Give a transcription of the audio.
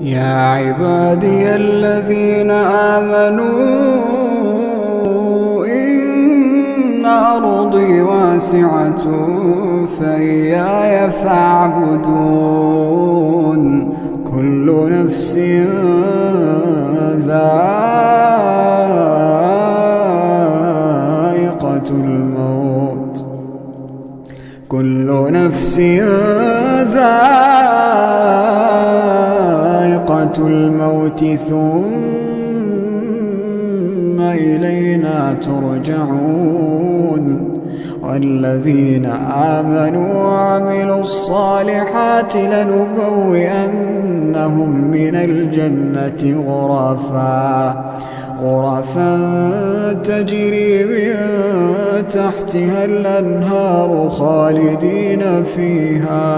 يا عبادي الذين آمنوا إن أرضي واسعة فإياي فاعبدون. كل نفس ذائقة الموت، كل نفس ذائقة الموت ثم إلينا ترجعون. والذين آمنوا وعملوا الصالحات لنبوئنهم من الجنة غرفا تجري من تحتها الأنهار خالدين فيها.